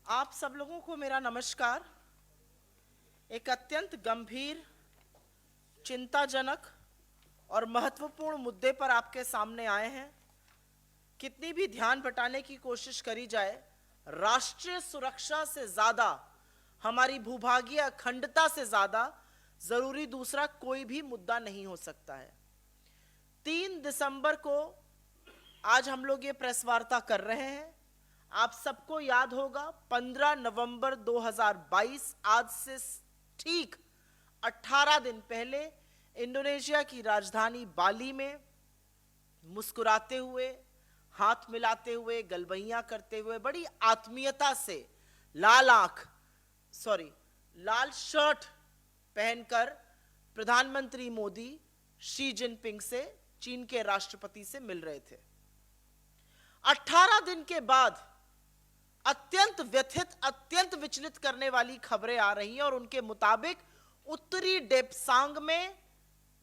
आप सब लोगों को मेरा नमस्कार। एक अत्यंत गंभीर, चिंताजनक और महत्वपूर्ण मुद्दे पर आपके सामने आए हैं। कितनी भी ध्यान बटाने की कोशिश करी जाए, राष्ट्रीय सुरक्षा से ज्यादा, हमारी भूभागीय अखंडता से ज्यादा जरूरी दूसरा कोई भी मुद्दा नहीं हो सकता है। 3 दिसंबर को आज हम लोग ये प्रेस वार्ता कर रहे हैं। आप सबको याद होगा 15 नवंबर 2022, आज से ठीक 18 दिन पहले इंडोनेशिया की राजधानी बाली में मुस्कुराते हुए, हाथ मिलाते हुए, गलबैयां करते हुए, बड़ी आत्मीयता से लाल शर्ट पहनकर प्रधानमंत्री मोदी शी जिनपिंग से, चीन के राष्ट्रपति से मिल रहे थे। 18 दिन के बाद अत्यंत व्यथित, अत्यंत विचलित करने वाली खबरें आ रही हैं और उनके मुताबिक उत्तरी डेप्सांग में,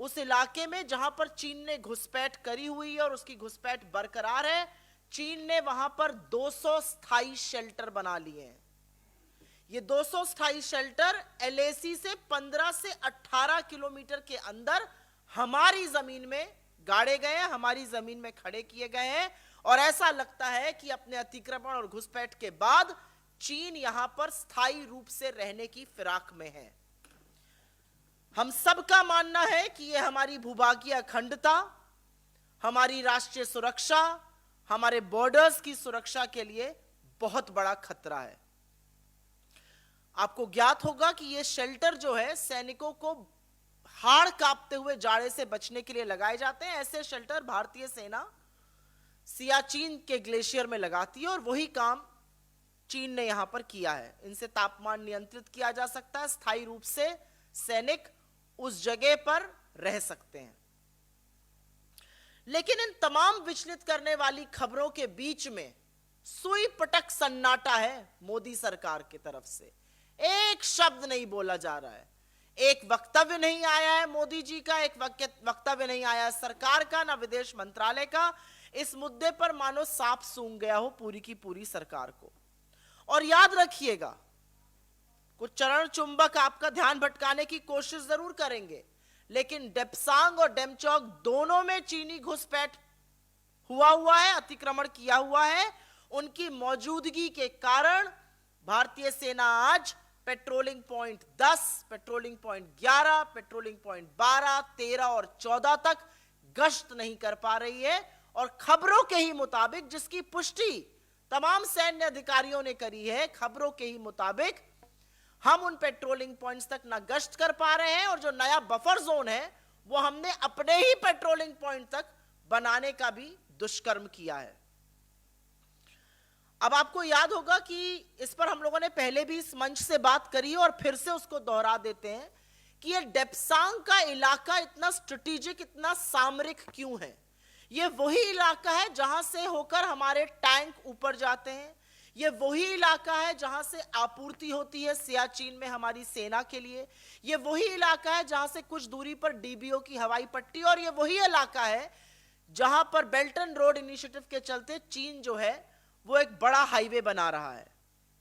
उस इलाके में जहां पर चीन ने घुसपैठ करी हुई है और उसकी घुसपैठ बरकरार है, चीन ने वहां पर 200 स्थायी शेल्टर बना लिए हैं। ये 200 स्थायी शेल्टर एलएसी से 15 से 18 किलोमीटर के अंदर हमारी जमीन में गाड़े गए हैं, हमारी जमीन में खड़े किए गए हैं। और ऐसा लगता है कि अपने अतिक्रमण और घुसपैठ के बाद चीन यहां पर स्थायी रूप से रहने की फिराक में है। हम सबका मानना है कि यह हमारी भूभागीय अखंडता, हमारी राष्ट्रीय सुरक्षा, हमारे बॉर्डर्स की सुरक्षा के लिए बहुत बड़ा खतरा है। आपको ज्ञात होगा कि यह शेल्टर जो है, सैनिकों को हाड़ कांपते हुए जाड़े से बचने के लिए लगाए जाते हैं। ऐसे शेल्टर भारतीय सेना सियाचिन के ग्लेशियर में लगाती है और वही काम चीन ने यहां पर किया है। इनसे तापमान नियंत्रित किया जा सकता है, स्थायी रूप से सैनिक उस जगह पर रह सकते हैं। लेकिन इन तमाम विचलित करने वाली खबरों के बीच में सुई पटक सन्नाटा है मोदी सरकार की तरफ से। एक शब्द नहीं बोला जा रहा है, एक वक्तव्य नहीं आया है मोदी जी का, एक वक्तव्य नहीं आया है सरकार का, ना विदेश मंत्रालय का। इस मुद्दे पर मानो सांप सूंघ गया हो पूरी की पूरी सरकार को। और याद रखिएगा, कुछ चरण चुंबक आपका ध्यान भटकाने की कोशिश जरूर करेंगे, लेकिन डेप्सांग और डेमचौक दोनों में चीनी घुसपैठ हुआ है, अतिक्रमण किया हुआ है। उनकी मौजूदगी के कारण भारतीय सेना आज patrolling point 10, patrolling point 11, patrolling point 12, 13 और 14 तक गश्त नहीं कर पा रही है। और खबरों के ही मुताबिक, जिसकी पुष्टि तमाम सैन्य अधिकारियों ने करी है, खबरों के ही मुताबिक हम उन पेट्रोलिंग पॉइंट्स तक ना गश्त कर पा रहे हैं और जो नया बफर जोन है वो हमने अपने ही पेट्रोलिंग पॉइंट तक बनाने का भी दुष्कर्म किया है। अब आपको याद होगा कि इस पर हम लोगों ने पहले भी इस मंच से बात करी और फिर से उसको दोहरा देते हैं कि ये डेप्सांग का इलाका इतना स्ट्रेटेजिक, इतना सामरिक क्यों है। ये वही इलाका है जहां से होकर हमारे टैंक ऊपर जाते हैं। ये वही इलाका है जहां से आपूर्ति होती है सियाचिन में हमारी सेना के लिए। ये वही इलाका है जहां से कुछ दूरी पर डीबीओ की हवाई पट्टी, और ये वही इलाका है जहां पर बेल्ट एंड रोड इनिशिएटिव के चलते चीन जो है वो एक बड़ा हाईवे बना रहा है।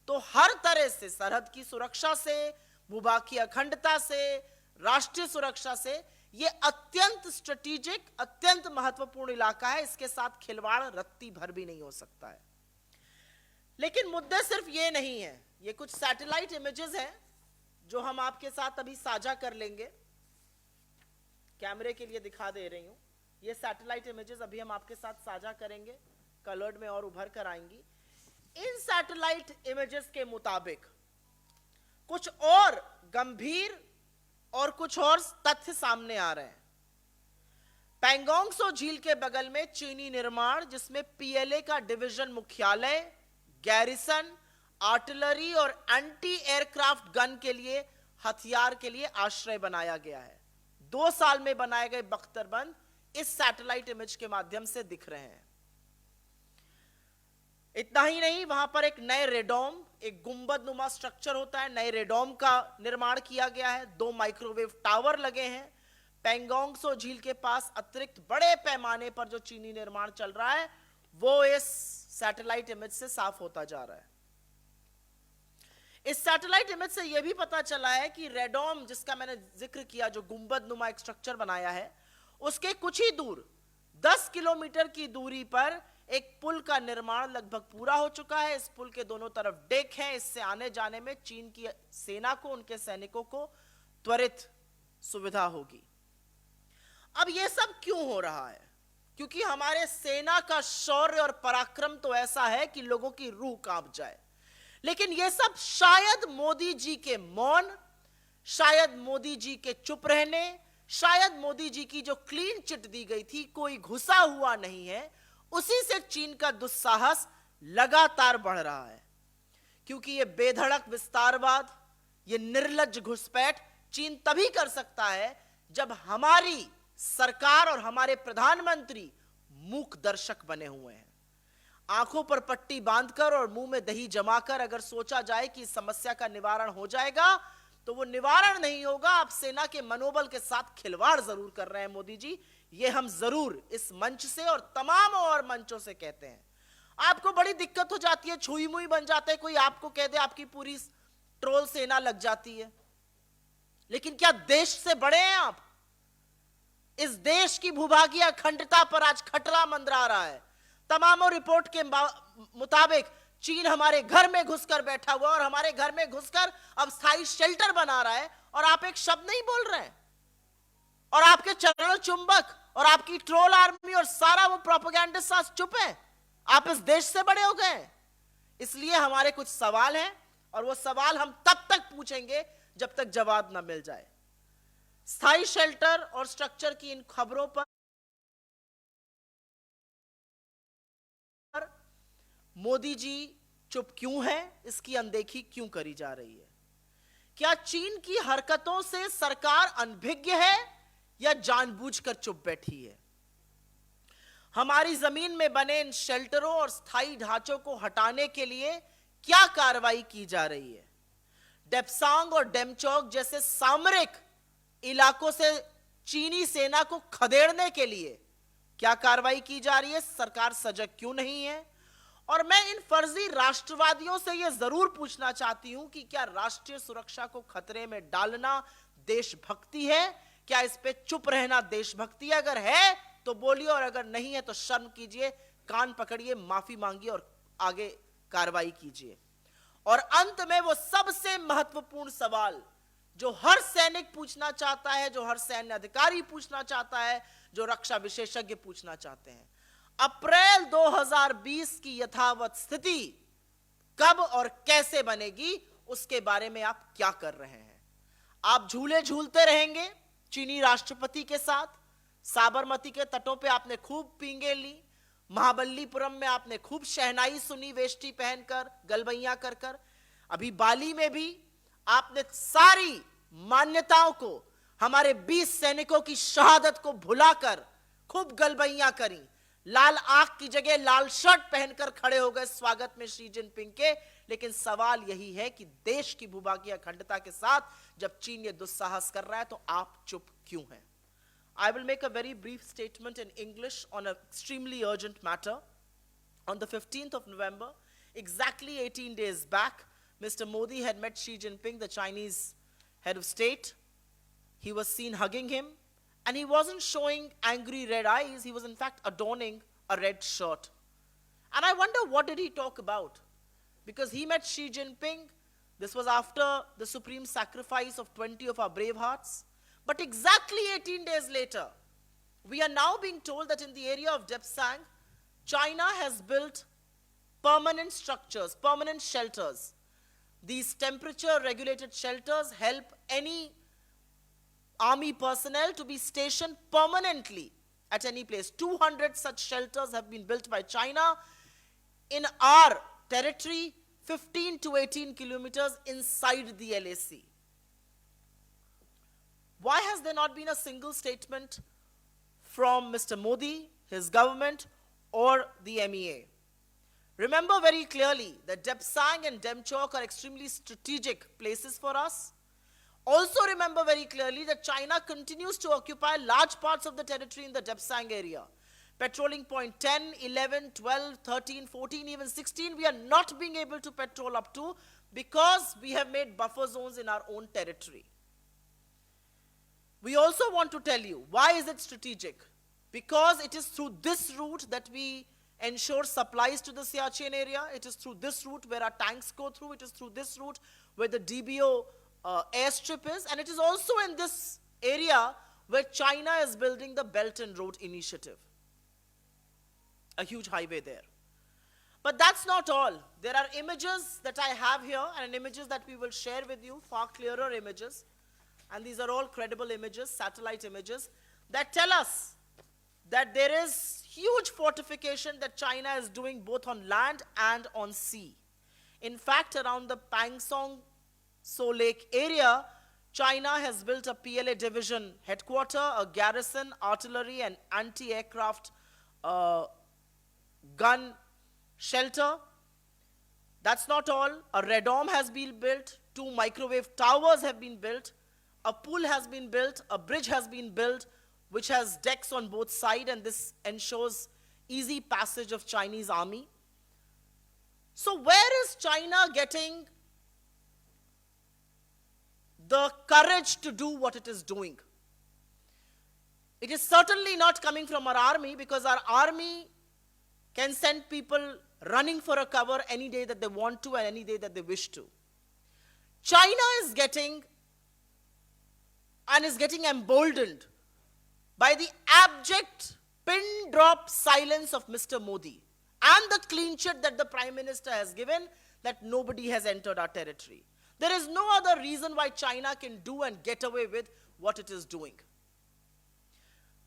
तो हर तरह से, सरहद की सुरक्षा से, भूभागीय अखंडता से, राष्ट्रीय सुरक्षा से, ये अत्यंत स्ट्रेटेजिक, अत्यंत महत्वपूर्ण इलाका है। इसके साथ खिलवाड़ रत्ती भर भी नहीं हो सकता है। लेकिन मुद्दे सिर्फ ये नहीं है। ये कुछ सैटेलाइट इमेजेस हैं जो हम आपके साथ अभी साझा कर लेंगे। कैमरे के लिए दिखा दे रही हूं। ये सैटेलाइट इमेजेस अभी हम आपके साथ साझा करेंगे, कलर्ड में और उभर कर आएंगी। इन सैटेलाइट इमेजेस के मुताबिक कुछ और गंभीर और कुछ और तथ्य सामने आ रहे हैं। पैंगोंग त्सो झील के बगल में चीनी निर्माण, जिसमें पीएलए का डिवीजन मुख्यालय, गैरिसन, आर्टिलरी और एंटी एयरक्राफ्ट गन के लिए, हथियार के लिए आश्रय बनाया गया है। 2 साल में बनाए गए बख्तरबंद इस सैटेलाइट इमेज के माध्यम से दिख रहे हैं। इतना ही नहीं, वहां पर एक नए रेडोम, एक गुंबद नुमा स्ट्रक्चर होता है, नए रेडोम का निर्माण किया गया है। 2 माइक्रोवेव टावर लगे हैं। पैंगोंग त्सो झील के पास अतिरिक्त बड़े पैमाने पर जो चीनी निर्माण चल रहा है वो इस सैटेलाइट इमेज से साफ होता जा रहा है। इस सैटेलाइट इमेज से यह भी पता चला है कि रेडोम, जिसका मैंने जिक्र किया, जो गुंबद नुमा एक स्ट्रक्चर बनाया है, उसके कुछ ही दूर 10 किलोमीटर की दूरी पर एक पुल का निर्माण लगभग पूरा हो चुका है। इस पुल के दोनों तरफ डेक हैं। इससे आने जाने में चीन की सेना को, उनके सैनिकों को त्वरित सुविधा होगी। अब यह सब क्यों हो रहा है? क्योंकि हमारे सेना का शौर्य और पराक्रम तो ऐसा है कि लोगों की रूह कांप जाए। लेकिन यह सब शायद मोदी जी के मौन, शायद मोदी जी के चुप रहने, शायद मोदी जी की जो क्लीन चिट दी गई थी, कोई घुसा हुआ नहीं है, उसी से चीन का दुस्साहस लगातार बढ़ रहा है। क्योंकि यह बेधड़क विस्तारवाद, यह निर्लज्ज घुसपैठ चीन तभी कर सकता है जब हमारी सरकार और हमारे प्रधानमंत्री मूक दर्शक बने हुए हैं। आंखों पर पट्टी बांधकर और मुंह में दही जमाकर अगर सोचा जाए कि इस समस्या का निवारण हो जाएगा, तो वो निवारण नहीं होगा। आप सेना के मनोबल के साथ खिलवाड़ जरूर कर रहे हैं मोदी जी। ये हम जरूर इस मंच से और तमाम और मंचों से कहते हैं। आपको बड़ी दिक्कत हो जाती है, छुई मुई बन जाते हैं, कोई आपको कह दे, आपकी पूरी ट्रोल सेना लग जाती है। लेकिन क्या देश से बड़े हैं आप? इस देश की भूभागीय अखंडता पर आज खतरा मंडरा रहा है। तमाम रिपोर्ट के मुताबिक चीन हमारे घर में घुसकर बैठा हुआ और हमारे घर में घुसकर अब स्थायी शेल्टर बना रहा है, और आप एक शब्द नहीं बोल रहे हैं। और आपके चरण चुंबक और आपकी ट्रोल आर्मी और सारा वो प्रोपेगेंडिस्ट आज चुप है। आप इस देश से बड़े हो गए। इसलिए हमारे कुछ सवाल हैं, और वो सवाल हम तब तक पूछेंगे जब तक जवाब ना मिल जाए। स्थायी शेल्टर और स्ट्रक्चर की इन खबरों पर मोदी जी चुप क्यों हैं? इसकी अनदेखी क्यों करी जा रही है? क्या चीन की हरकतों से सरकार अनभिज्ञ है या जानबूझकर चुप बैठी है? हमारी जमीन में बने इन शेल्टरों और स्थायी ढांचों को हटाने के लिए क्या कार्रवाई की जा रही है? डेप्सांग और डेमचौक जैसे सामरिक इलाकों से चीनी सेना को खदेड़ने के लिए क्या कार्रवाई की जा रही है? सरकार सजग क्यों नहीं है? और मैं इन फर्जी राष्ट्रवादियों से यह जरूर पूछना चाहती हूं कि क्या राष्ट्रीय सुरक्षा को खतरे में डालना देशभक्ति है? क्या इस पे चुप रहना देशभक्ति? अगर है तो बोलिए, और अगर नहीं है तो शर्म कीजिए, कान पकड़िए, माफी मांगिए और आगे कार्रवाई कीजिए। और अंत में वो सबसे महत्वपूर्ण सवाल जो हर सैनिक पूछना चाहता है, जो हर सैन्य अधिकारी पूछना चाहता है, जो रक्षा विशेषज्ञ पूछना चाहते हैं, अप्रैल 2020 की यथावत स्थिति कब और कैसे बनेगी, उसके बारे में आप क्या कर रहे हैं? आप झूले झूलते रहेंगे चीनी राष्ट्रपति के साथ? साबरमती के तटों पे आपने खूब पींगे ली, महाबलीपुरम में आपने खूब शहनाई सुनी वेष्टी पहनकर, गलबैया कर कर। अभी बाली में भी आपने सारी मान्यताओं को, हमारे 20 सैनिकों की शहादत को भुलाकर खूब गलबैया करी। लाल आंख की जगह लाल शर्ट पहनकर खड़े हो गए स्वागत में शी जिनपिंग के। लेकिन सवाल यही है कि देश की भूभागीय अखंडता के साथ जब चीन ये दुस्साहस कर रहा है तो आप चुप क्यों हैं? I will make a very brief statement in English on an extremely urgent matter. On the 15th of November, exactly 18 days back, Mr. Modi had met Xi Jinping, the Chinese head of state. He was seen hugging him, and he wasn't showing angry red eyes. He was in fact adorning a red shirt. And I wonder, what did he talk about? Because he met Xi Jinping, this was after the supreme sacrifice of 20 of our brave hearts. But exactly 18 days later, we are now being told that in the area of Depsang, China has built permanent structures, permanent shelters. These temperature-regulated shelters help any army personnel to be stationed permanently at any place. 200 such shelters have been built by China in our territory, 15 to 18 kilometers inside the LAC. Why has there not been a single statement from Mr. Modi, his government, or the MEA? Remember very clearly that Depsang and Demchok are extremely strategic places for us. Also remember very clearly that China continues to occupy large parts of the territory in the Depsang area. Patrolling point 10, 11, 12, 13, 14, even 16, we are not being able to patrol up to because we have made buffer zones in our own territory. We also want to tell you, why is it strategic? Because it is through this route that we ensure supplies to the Siachen area. It is through this route where our tanks go through. It is through this route where the DBO airstrip is. And it is also in this area where China is building the Belt and Road Initiative. A huge highway there. But that's not all. There are images that I have here and images that we will share with you, far clearer images. And these are all credible images, satellite images, that tell us that there is huge fortification that China is doing both on land and on sea. In fact, around the Pangsong So Lake area, China has built a PLA division headquarter, a garrison, artillery, and anti-aircraft gun shelter. That's not all. A radome has been built, 2 microwave towers have been built, a pool has been built, a bridge has been built, which has decks on both sides, and this ensures easy passage of Chinese army. So where is China getting the courage to do what it is doing? It is certainly not coming from our army, because our army can send people running for a cover any day that they want to and any day that they wish to. China is getting emboldened by the abject pin-drop silence of Mr. Modi and the clean sheet that the Prime Minister has given that nobody has entered our territory. There is no other reason why China can do and get away with what it is doing.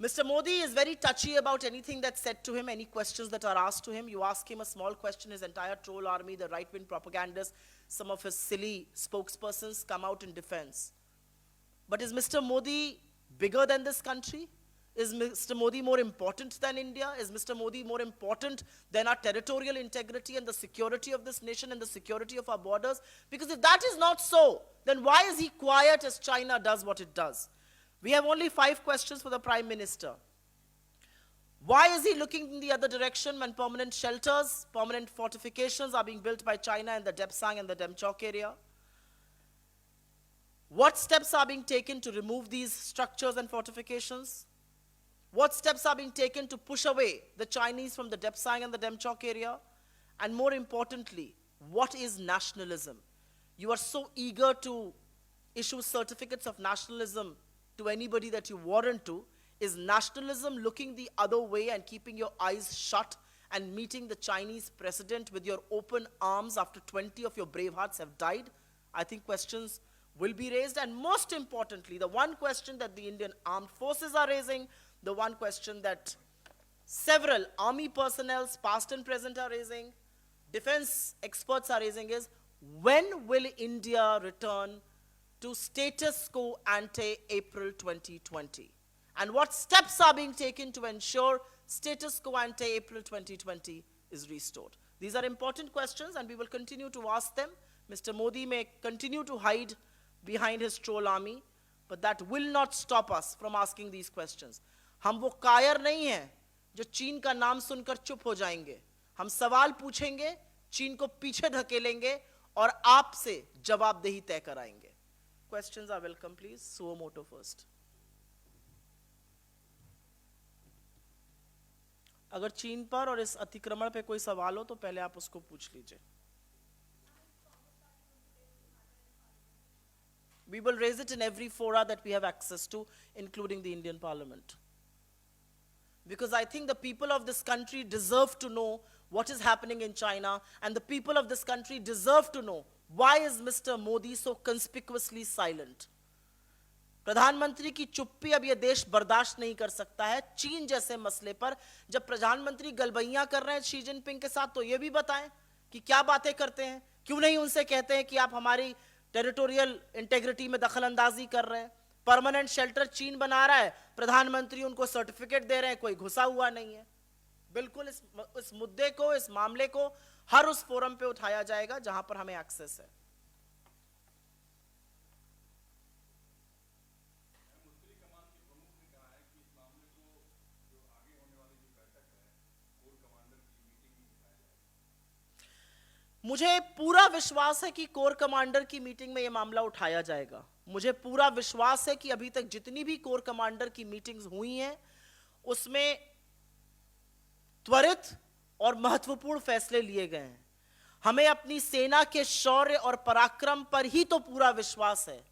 Mr. Modi is very touchy about anything that's said to him, any questions that are asked to him. You ask him a small question, his entire troll army, the right-wing propagandists, some of his silly spokespersons come out in defense. But is Mr. Modi bigger than this country? Is Mr. Modi more important than India? Is Mr. Modi more important than our territorial integrity and the security of this nation and the security of our borders? Because if that is not so, then why is he quiet as China does what it does? We have only 5 questions for the Prime Minister. Why is he looking in the other direction when permanent shelters, permanent fortifications are being built by China in the Depsang and the Demchok area? What steps are being taken to remove these structures and fortifications? What steps are being taken to push away the Chinese from the Depsang and the Demchok area? And more importantly, what is nationalism? You are so eager to issue certificates of nationalism to anybody that you warrant to. Is nationalism looking the other way and keeping your eyes shut and meeting the Chinese president with your open arms after 20 of your brave hearts have died? I think questions will be raised, and most importantly, the one question that the Indian armed forces are raising, the one question that several army personnel, past and present, are raising, defense experts are raising is, when will India return to status quo ante April 2020? And what steps are being taken to ensure status quo ante April 2020 is restored? These are important questions, and we will continue to ask them. Mr. Modi may continue to hide behind his troll army, but that will not stop us from asking these questions. हम वो कायर नहीं हैं जो चीन का नाम सुनकर चुप हो जाएंगे. हम सवाल पूछेंगे, चीन को पीछे धकेलेंगे और आपसे जवाबदेही तय कराएंगे. Questions are welcome, please. Suomoto first. अगर चीन पर और इस अतिक्रमण पे कोई सवाल हो तो पहले आप उसको पूछ लीजिए. We will raise it in every fora that we have access to, including the Indian Parliament. Because I think the people of this country deserve to know what is happening in China, and the people of this country deserve to know why is Mr. Modi so conspicuously silent. प्रधानमंत्री की चुप्पी अब यह देश बर्दाश्त नहीं कर सकता है. चीन जैसे मसले पर जब प्रधानमंत्री गलबैयां कर रहे हैं शी जिनपिंग के साथ, तो यह भी बताएं कि क्या बातें करते हैं. क्यों नहीं उनसे कहते हैं कि आप हमारी टेरिटोरियल इंटेग्रिटी में दखलंदाजी कर रहे हैं. परमानेंट शेल्टर चीन बना रहा है, प्रधानमंत्री उनको सर्टिफिकेट दे रहे हैं, कोई घुसा हुआ नहीं है. बिल्कुल इस मुद्दे को, इस मामले को हर उस फोरम पे उठाया जाएगा जहां पर हमें एक्सेस है. मुझे पूरा विश्वास है कि कोर कमांडर की मीटिंग में यह मामला उठाया जाएगा। मुझे पूरा विश्वास है कि अभी तक जितनी भी कोर कमांडर की मीटिंग्स हुई हैं उसमें त्वरित और महत्वपूर्ण फैसले लिए गए हैं। हमें अपनी सेना के शौर्य और पराक्रम पर ही तो पूरा विश्वास है।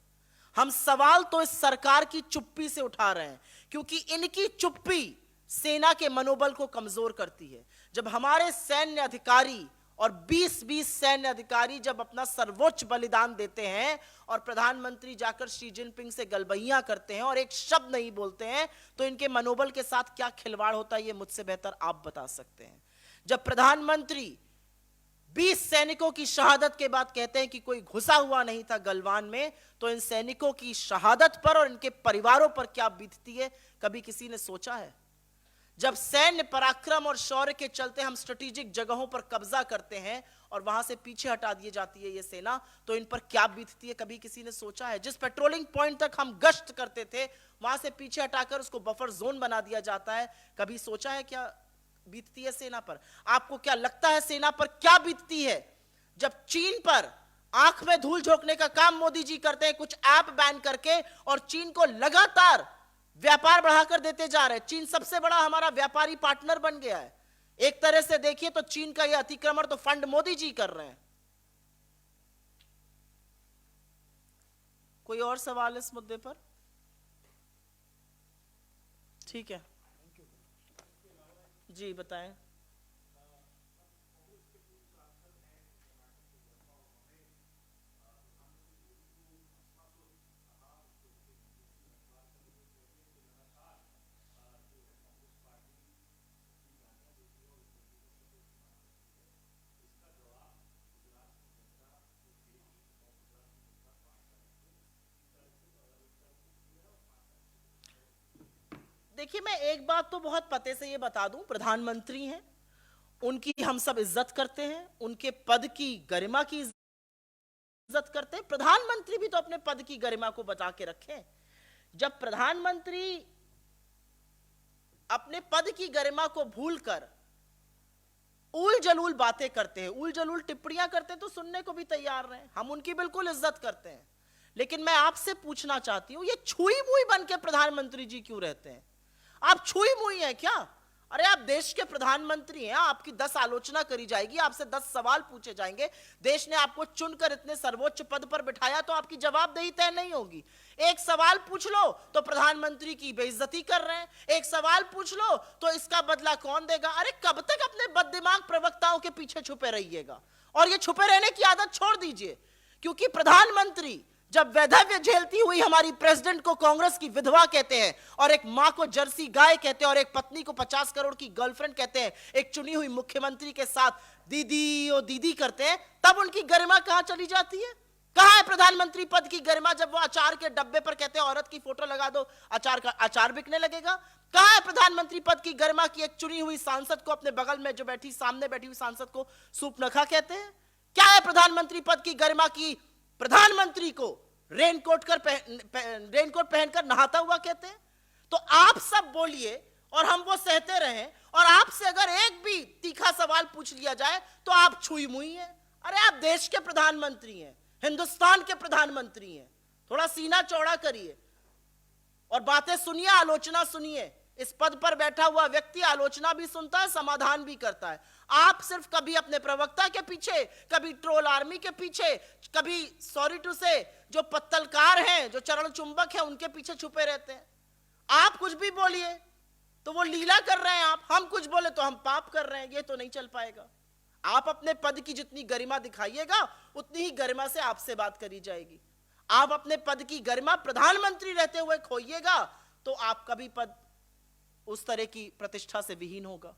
हम सवाल तो इस सरकार की चुप्पी से उठा रहे हैं, क्योंकि इनकी चुप्पी सेना के मनोबल को कमजोर करती है। जब हमारे सैन्य अधिकारी और 20-20 सैन्य अधिकारी जब अपना सर्वोच्च बलिदान देते हैं और प्रधानमंत्री जाकर शी जिनपिंग से गलबैयां करते हैं और एक शब्द नहीं बोलते हैं, तो इनके मनोबल के साथ क्या खिलवाड़ होता है ये मुझसे बेहतर आप बता सकते हैं। जब प्रधानमंत्री 20 सैनिकों की शहादत के बाद कहते हैं कि कोई घुसा हुआ नहीं था गलवान में, तो इन सैनिकों की शहादत पर और इनके परिवारों पर क्या बीतती है, कभी किसी ने सोचा है? जब सैन्य पराक्रम और शौर्य के चलते हम स्ट्रेटेजिक जगहों पर कब्जा करते हैं और वहां से पीछे हटा दी जाती है ये सेना, तो इन पर क्या बीतती है, कभी किसी ने सोचा है? जिस पेट्रोलिंग पॉइंट तक हम गश्त करते थे वहां से पीछे हटाकर उसको बफर जोन बना दिया जाता है, कभी सोचा है क्या बीतती है सेना पर? आपको क्या लगता है सेना पर क्या बीतती है जब चीन पर आंख में धूल झोंकने का काम मोदी जी करते हैं कुछ ऐप बैन करके, और चीन को लगातार व्यापार बढ़ाकर देते जा रहे हैं। चीन सबसे बड़ा हमारा व्यापारी पार्टनर बन गया है। एक तरह से देखिए तो चीन का यह अतिक्रमण तो फंड मोदी जी कर रहे हैं। कोई और सवाल इस मुद्दे पर? ठीक है जी, बताएं। देखिए, मैं एक बात तो बहुत पते से ये बता दूं, प्रधानमंत्री हैं, उनकी हम सब इज्जत करते हैं, उनके पद की गरिमा की इज्जत करते हैं। प्रधानमंत्री भी तो अपने पद की गरिमा को बचा के रखें। जब प्रधानमंत्री अपने पद की गरिमा को भूलकर उल जलूल बातें करते हैं, उल जलूल टिप्पणियां करते हैं, तो सुनने को भी तैयार रहे। हम उनकी बिल्कुल इज्जत करते हैं, लेकिन मैं आपसे पूछना चाहती हूं, ये छुई मुई बन के प्रधानमंत्री जी क्यों रहते हैं? आप छुई मुई हैं क्या? अरे आप देश के प्रधानमंत्री हैं, आपकी 10 आलोचना करी जाएगी, आपसे 10 सवाल पूछे जाएंगे। देश ने आपको चुनकर इतने सर्वोच्च पद पर बिठाया, तो आपकी जवाबदेही तय नहीं होगी। एक सवाल पूछ लो तो प्रधानमंत्री की बेइज्जती कर रहे हैं, एक सवाल पूछ लो तो इसका बदला कौन देगा? अरे कब तक अपने बददिमाग प्रवक्ताओं के पीछे छुपे रहिएगा? और ये छुपे रहने की आदत छोड़ दीजिए, क्योंकि प्रधानमंत्री जब वैधव्य झेलती हुई हमारी प्रेसिडेंट को कांग्रेस की विधवा कहते हैं, और एक मां को जर्सी गाय कहते हैं, और एक पत्नी को 50 करोड़ की गर्लफ्रेंड कहते हैं, एक चुनी हुई मुख्यमंत्री के साथ दीदी ओ दीदी करते हैं, तब उनकी गरिमा कहां चली जाती है? कहां है प्रधानमंत्री पद की गरिमा जब वो अचार के डब्बे पर कहते हैं औरत की फोटो लगा दो, अचार बिकने लगेगा? कहां है प्रधानमंत्री पद की गरिमा की एक चुनी हुई सांसद को, अपने बगल में जो बैठी सामने बैठी हुई सांसद को सूप नखा कहते हैं? क्या है प्रधानमंत्री पद की गरिमा की प्रधानमंत्री को रेनकोट पहनकर नहाता हुआ कहते हैं? तो आप सब बोलिए और हम वो सहते रहें, और आपसे अगर एक भी तीखा सवाल पूछ लिया जाए तो आप छुई मुई हैं। अरे आप देश के प्रधानमंत्री हैं, हिंदुस्तान के प्रधानमंत्री हैं, थोड़ा सीना चौड़ा करिए और बातें सुनिए, आलोचना सुनिए। इस पद पर बैठा हुआ व्यक्ति आलोचना भी सुनता है, समाधान भी करता है। आप सिर्फ कभी अपने प्रवक्ता के पीछे, कभी ट्रोल आर्मी के पीछे, कभी सॉरी टू से जो पत्तलकार हैं, जो चरण चुंबक हैं, उनके पीछे छुपे रहते हैं। आप कुछ भी बोलिए तो वो लीला कर रहे हैं, हम कुछ बोले तो हम पाप कर रहे हैं। ये तो नहीं चल पाएगा। आप अपने पद की जितनी गरिमा दिखाइएगा उतनी ही गरिमा से आपसे बात करी जाएगी। आप अपने पद की गरिमा प्रधानमंत्री रहते हुए खोइएगा तो आपका भी पद उस तरह की प्रतिष्ठा से विहीन होगा।